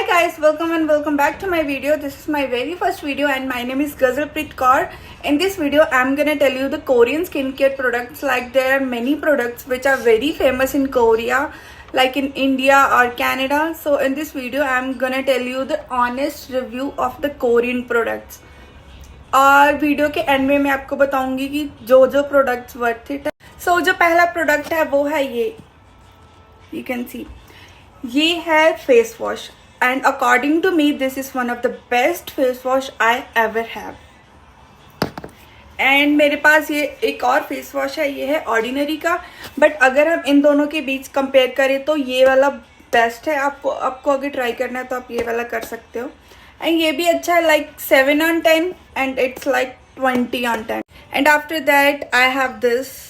Hi guys, welcome and welcome back to my video. This is my very first video and my name is Ghazalpreet Kaur. In this video, I'm gonna tell you the Korean skincare products. Like there are many products which are very famous in Korea, like in India or Canada. So in this video, I'm gonna tell you the honest review of the Korean products. और video के and में मैं आपको बताऊंगी कि जो जो products worth it है. सो जो पहला प्रोडक्ट है वो है ये, यू कैन सी, ये है face wash and according to me this is one of the best face wash I ever have. एंड मेरे पास ये एक और फेस वॉश है, ये है ऑर्डिनरी का, बट अगर हम इन दोनों के बीच कंपेयर करें तो ये वाला बेस्ट है. आपको अगर ट्राई करना है तो आप ये वाला कर सकते हो. एंड ये भी अच्छा है, like 7/10 and it's like 20/10. And after that I have this.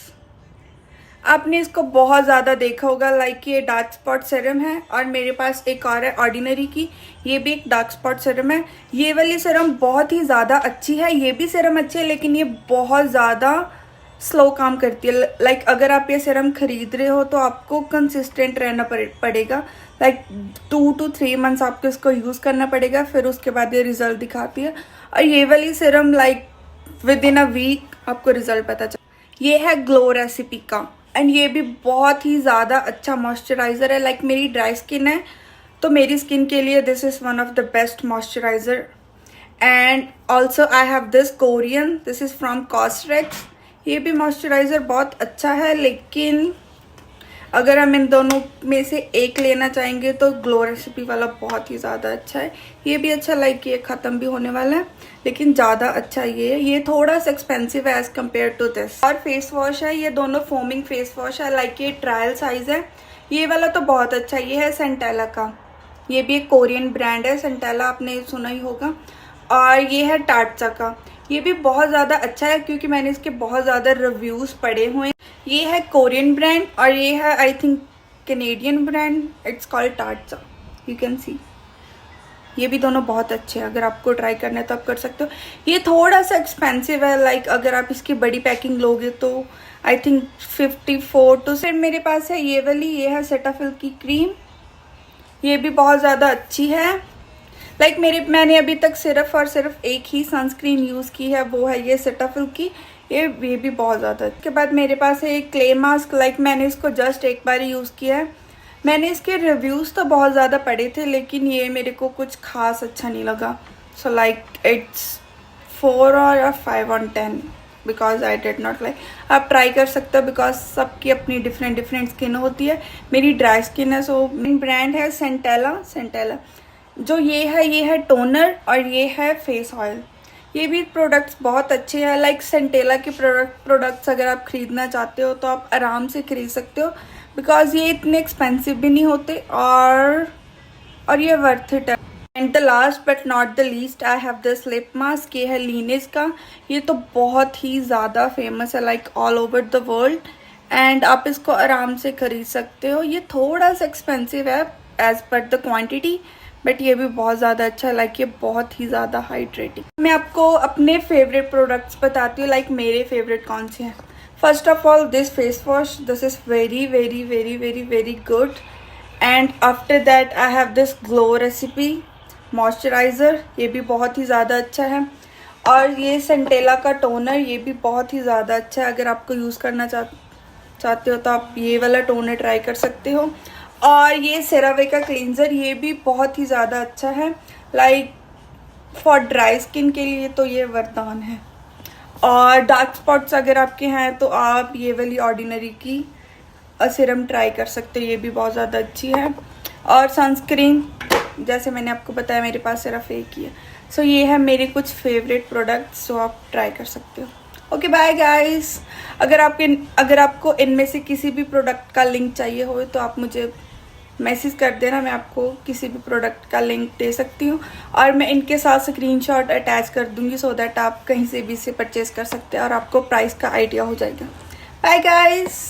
आपने इसको बहुत ज़्यादा देखा होगा, लाइक ये डार्क स्पॉट सीरम है. और मेरे पास एक और है ऑर्डिनरी की, ये भी एक डार्क स्पॉट सीरम है. ये वाली सीरम बहुत ही ज़्यादा अच्छी है, ये भी सीरम अच्छी है, लेकिन ये बहुत ज़्यादा स्लो काम करती है. लाइक अगर आप ये सीरम खरीद रहे हो तो आपको कंसिस्टेंट रहना पड़ेगा. लाइक 2 to 3 मंथ्स आपको इसको यूज़ करना पड़ेगा, फिर उसके बाद ये रिजल्ट दिखाती है. और ये वाली serum like with in a week आपको रिजल्ट पता चल. ये है ग्लो रेसिपी का एंड ये भी बहुत ही ज़्यादा अच्छा मॉइस्चराइज़र है. लाइक मेरी ड्राई स्किन है तो मेरी स्किन के लिए this is one of the best moisturiser. And also I have this Korean, this is from Cosrx. ये भी मॉइस्चराइज़र बहुत अच्छा है, लेकिन अगर हम इन दोनों में से एक लेना चाहेंगे तो ग्लो रेसिपी वाला बहुत ही ज़्यादा अच्छा है. ये भी अच्छा, लाइक ये ख़त्म भी होने वाला है, लेकिन ज़्यादा अच्छा ये है. ये थोड़ा सा एक्सपेंसिव है एज़ कम्पेयर टू दिस. और फेस वॉश है, ये दोनों फोमिंग फेस वॉश है. लाइक ये ट्रायल साइज़ है. ये वाला तो बहुत अच्छा है, ये है सेंटेला का. ये भी एक कोरियन ब्रांड है, सेंटेला आपने सुना ही होगा. और ये है टाटचा का. ये भी बहुत ज़्यादा अच्छा है क्योंकि मैंने इसके बहुत ज़्यादा रिव्यूज़ पढ़े हुए हैं. ये है कोरियन ब्रांड और ये है I think Canadian brand. It's called Tatcha, you can see. ये भी दोनों बहुत अच्छे हैं, अगर आपको ट्राई करना है तो आप कर सकते हो. ये थोड़ा सा एक्सपेंसिव है, लाइक अगर आप इसकी बड़ी पैकिंग लोगे तो आई थिंक 54 टू. फिर मेरे पास है ये वाली, ये है सेटाफिल की क्रीम. ये भी बहुत ज़्यादा अच्छी है. लाइक मैंने अभी तक सिर्फ और सिर्फ एक ही सनस्क्रीन यूज़ की है, वो है ये सेटाफिल की. ये भी बहुत ज़्यादा. इसके बाद मेरे पास है एक क्ले मास्क. लाइक मैंने इसको जस्ट एक बार यूज़ किया है. मैंने इसके रिव्यूज़ तो बहुत ज़्यादा पढ़े थे, लेकिन ये मेरे को कुछ खास अच्छा नहीं लगा. So like it's 4 or 5/10 because I did not like. आप ट्राई कर सकते हो बिकॉज सबकी अपनी डिफरेंट स्किन होती है. मेरी ड्राई स्किन है. सो ब्रांड है सेंटेला. जो ये है टोनर और ये है फेस ऑयल. ये भी प्रोडक्ट्स बहुत अच्छे हैं. लाइक सेंटेला के प्रोडक्ट्स अगर आप ख़रीदना चाहते हो तो आप आराम से ख़रीद सकते हो, बिकॉज ये इतने एक्सपेंसिव भी नहीं होते और ये वर्थ इट है. And the last but not the least I have this lip mask. ये है लीनेज का. ये तो बहुत ही ज़्यादा फेमस है, like all over the world. And आप इसको आराम से ख़रीद सकते हो. ये थोड़ा सा एक्सपेंसिव है as per the quantity, but ये भी बहुत ज़्यादा अच्छा है. लाइक ये बहुत ही ज़्यादा हाइड्रेटिंग. मैं आपको अपने फेवरेट प्रोडक्ट्स बताती हूँ, लाइक मेरे फेवरेट कौन से हैं. First of all this face wash, this is very very very very very good. And after that I have this glow recipe moisturiser. ये भी बहुत ही ज़्यादा अच्छा है. और ये सेंटेला का टोनर, ये भी बहुत ही ज़्यादा अच्छा है. अगर आपको यूज़ करना चाहते हो तो आप ये वाला टोनर ट्राई कर सकते हो. और ये सेरावे का क्लींजर, ये भी बहुत ही ज़्यादा अच्छा है. लाइक फॉर ड्राई स्किन के लिए तो ये वरदान है. और डार्क स्पॉट्स अगर आपके हैं तो आप ये वाली ऑर्डिनरी की सीरम ट्राई कर सकते हो, ये भी बहुत ज़्यादा अच्छी है. और सनस्क्रीन जैसे मैंने आपको बताया मेरे पास सिर्फ एक ही है. सो ये है मेरे कुछ फेवरेट प्रोडक्ट्स जो आप ट्राई कर सकते हो. Okay bye guys. अगर आपको इनमें से किसी भी प्रोडक्ट का लिंक चाहिए हो तो आप मुझे मैसेज कर देना, मैं आपको किसी भी प्रोडक्ट का लिंक दे सकती हूँ. और मैं इनके साथ स्क्रीनशॉट अटैच कर दूँगी सो दैट आप कहीं से भी इसे परचेज़ कर सकते हैं और आपको प्राइस का आइडिया हो जाएगा. Bye guys.